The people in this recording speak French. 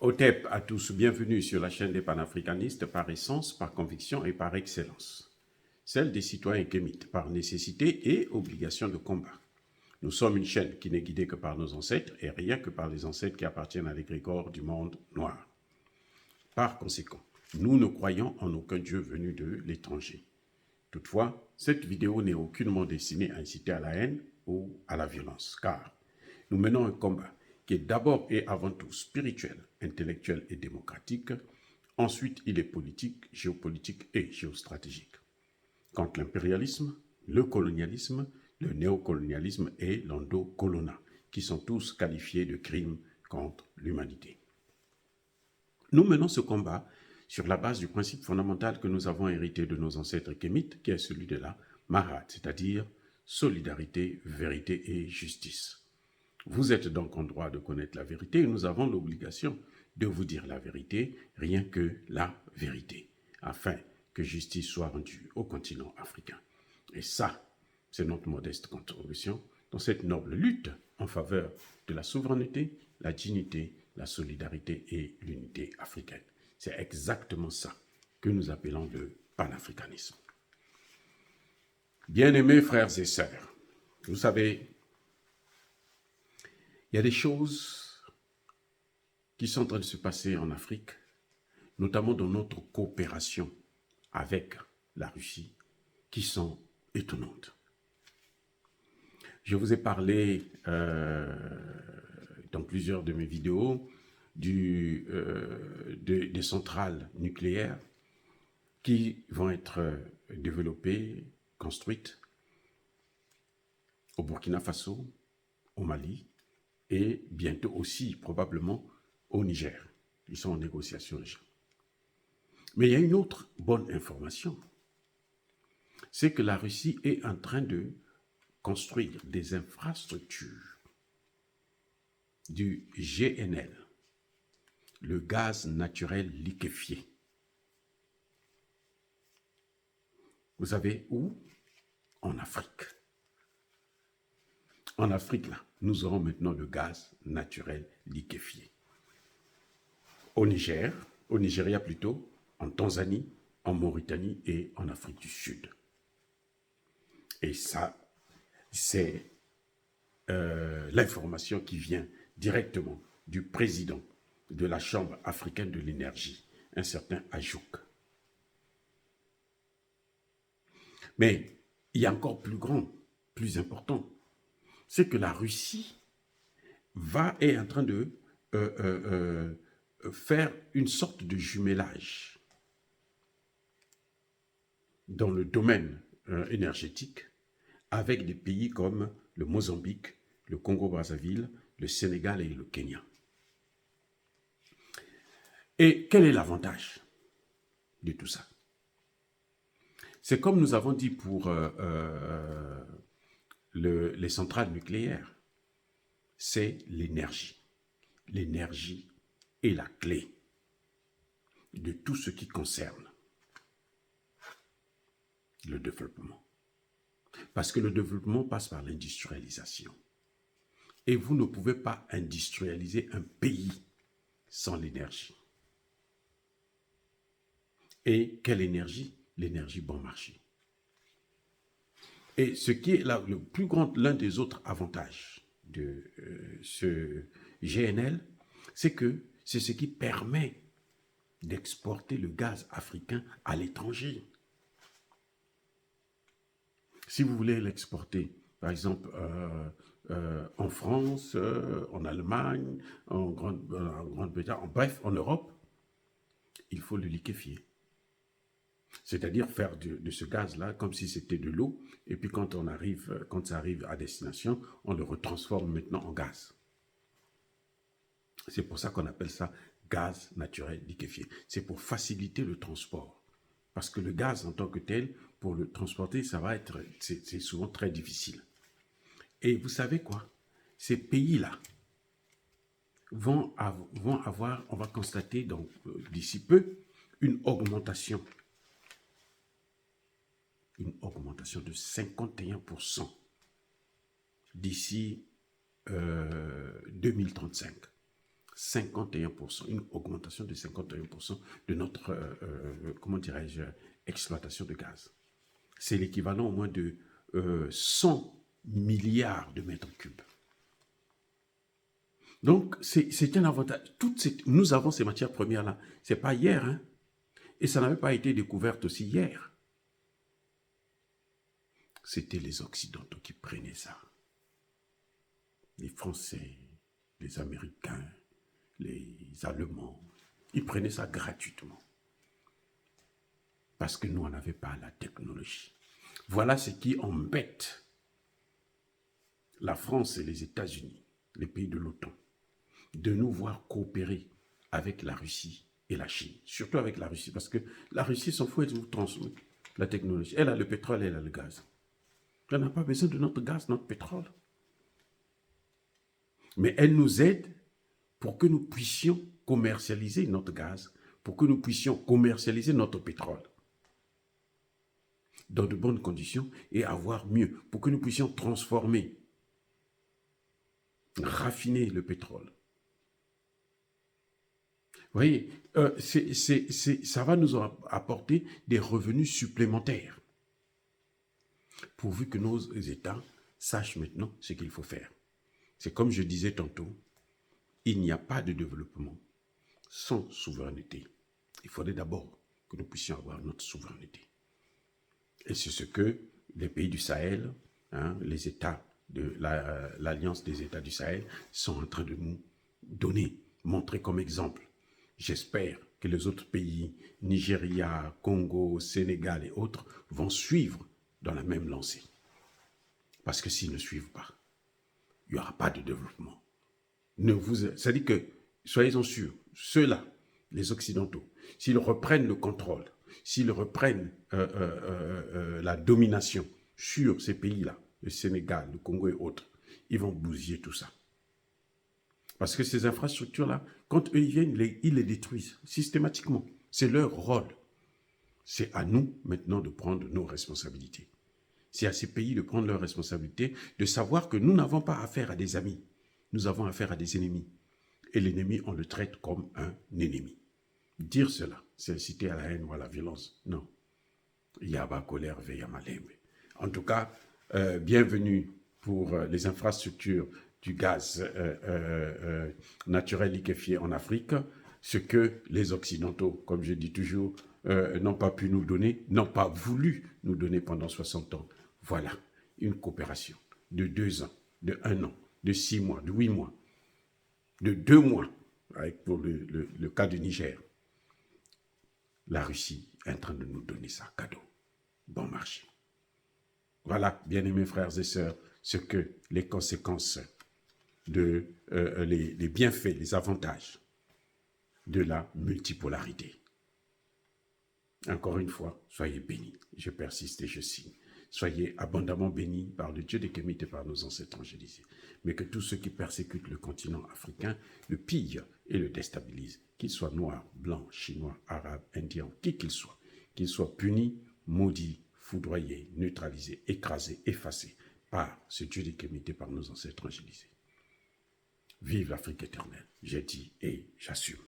OTEP à tous, bienvenue sur la chaîne des panafricanistes par essence, par conviction et par excellence. Celle des citoyens kémites, par nécessité et obligation de combat. Nous sommes une chaîne qui n'est guidée que par nos ancêtres et rien que par les ancêtres qui appartiennent à l'égrégore du monde noir. Par conséquent, nous ne croyons en aucun dieu venu de l'étranger. Toutefois, cette vidéo n'est aucunement destinée à inciter à la haine ou à la violence, car nous menons un combat qui est d'abord et avant tout spirituel, intellectuel et démocratique. Ensuite, il est politique, géopolitique et géostratégique. Contre l'impérialisme, le colonialisme, le néocolonialisme et l'endocolonat, qui sont tous qualifiés de crimes contre l'humanité. Nous menons ce combat sur la base du principe fondamental que nous avons hérité de nos ancêtres kémites, qui est celui de la Mahat, c'est-à-dire solidarité, vérité et justice. Vous êtes donc en droit de connaître la vérité et nous avons l'obligation de vous dire la vérité, rien que la vérité, afin que justice soit rendue au continent africain. Et ça, c'est notre modeste contribution dans cette noble lutte en faveur de la souveraineté, la dignité, la solidarité et l'unité africaine. C'est exactement ça que nous appelons le panafricanisme. Bien-aimés frères et sœurs, vous savez, il y a des choses qui sont en train de se passer en Afrique, notamment dans notre coopération avec la Russie, qui sont étonnantes. Je vous ai parlé dans plusieurs de mes vidéos des centrales nucléaires qui vont être développées, construites au Burkina Faso, au Mali et bientôt aussi probablement au Niger. Ils sont en négociation déjà. Mais il y a une autre bonne information, c'est que la Russie est en train de construire des infrastructures du GNL, le gaz naturel liquéfié. Vous savez où? En Afrique. En Afrique, là, nous aurons maintenant le gaz naturel liquéfié. Au Nigeria plutôt, en Tanzanie, en Mauritanie et en Afrique du Sud. Et ça, c'est l'information qui vient directement du président de la Chambre africaine de l'énergie, un certain Ajouk. Mais il y a encore plus grand, plus important, c'est que la Russie est en train de faire une sorte de jumelage dans le domaine énergétique avec des pays comme le Mozambique, le Congo-Brazzaville, le Sénégal et le Kenya. Et quel est l'avantage de tout ça? C'est comme nous avons dit pour les centrales nucléaires, c'est l'énergie. L'énergie est la clé de tout ce qui concerne le développement. Parce que le développement passe par l'industrialisation. Et vous ne pouvez pas industrialiser un pays sans l'énergie. Et quelle énergie? L'énergie bon marché. Et ce qui est là, l'un des autres avantages de ce GNL, c'est que c'est ce qui permet d'exporter le gaz africain à l'étranger. Si vous voulez l'exporter, par exemple, en France, en Allemagne, en Grande-Bretagne, bref, en Europe, il faut le liquéfier. C'est-à-dire faire de ce gaz-là comme si c'était de l'eau, et puis quand ça arrive à destination, on le retransforme maintenant en gaz. C'est pour ça qu'on appelle ça gaz naturel liquéfié. C'est pour faciliter le transport. Parce que le gaz en tant que tel, pour le transporter, c'est souvent très difficile. Et vous savez quoi? Ces pays-là vont avoir, on va constater d'ici peu, une augmentation de 51% d'ici 2035 51%, une augmentation de 51% de notre, comment dirais-je, exploitation de gaz. C'est l'équivalent au moins de 100 milliards de mètres cubes. Donc, c'est un avantage. Nous avons ces matières premières-là. Ce n'est pas hier, hein? Et ça n'avait pas été découvert aussi hier. C'était les Occidentaux qui prenaient ça. Les Français, les Américains, les Allemands, ils prenaient ça gratuitement. Parce que nous, on n'avait pas la technologie. Voilà ce qui embête la France et les États-Unis, les pays de l'OTAN, de nous voir coopérer avec la Russie et la Chine. Surtout avec la Russie, parce que la Russie s'en fout de nous transmettre la technologie. Elle a le pétrole, elle a le gaz. Elle n'a pas besoin de notre gaz, notre pétrole. Mais elle nous aide pour que nous puissions commercialiser notre gaz, pour que nous puissions commercialiser notre pétrole dans de bonnes conditions et avoir mieux, pour que nous puissions transformer, raffiner le pétrole. Vous voyez, ça va nous apporter des revenus supplémentaires, pourvu que nos États sachent maintenant ce qu'il faut faire. C'est comme je disais tantôt, il n'y a pas de développement sans souveraineté. Il faudrait d'abord que nous puissions avoir notre souveraineté. Et c'est ce que les pays du Sahel, les États de l'Alliance des États du Sahel sont en train de nous donner, montrer comme exemple. J'espère que les autres pays, Nigeria, Congo, Sénégal et autres, vont suivre dans la même lancée. Parce que s'ils ne suivent pas, il n'y aura pas de développement. C'est-à-dire que, soyez-en sûrs, ceux-là, les Occidentaux, s'ils reprennent le contrôle, s'ils reprennent la domination sur ces pays-là, le Sénégal, le Congo et autres, ils vont bousiller tout ça. Parce que ces infrastructures-là, quand eux ils viennent, ils les détruisent systématiquement. C'est leur rôle. C'est à nous maintenant de prendre nos responsabilités. C'est à ces pays de prendre leurs responsabilités, de savoir que nous n'avons pas affaire à des amis. Nous avons affaire à des ennemis. Et l'ennemi, on le traite comme un ennemi. Dire cela, c'est inciter à la haine ou à la violence. Non. Yaba colère veille malembe. En tout cas, bienvenue pour les infrastructures du gaz naturel liquéfié en Afrique, ce que les Occidentaux, comme je dis toujours, n'ont pas pu nous donner, n'ont pas voulu nous donner pendant 60 ans. Voilà, une coopération de 2 ans, de 1 an, de 6 mois, de 8 mois, de 2 mois, pour le cas du Niger. La Russie est en train de nous donner ça, cadeau. Bon marché. Voilà, bien-aimés frères et sœurs, ce que les conséquences de les bienfaits, les avantages de la multipolarité. Encore une fois, soyez bénis. Je persiste et je signe. Soyez abondamment bénis par le Dieu des Kémites et par nos ancêtres angélisés. Mais que tous ceux qui persécutent le continent africain le pillent et le déstabilisent, qu'ils soient noirs, blancs, chinois, arabes, indiens, qui qu'ils soient punis, maudits, foudroyés, neutralisés, écrasés, effacés par ce Dieu des Kémites et par nos ancêtres angélisés. Vive l'Afrique éternelle, j'ai dit et j'assume.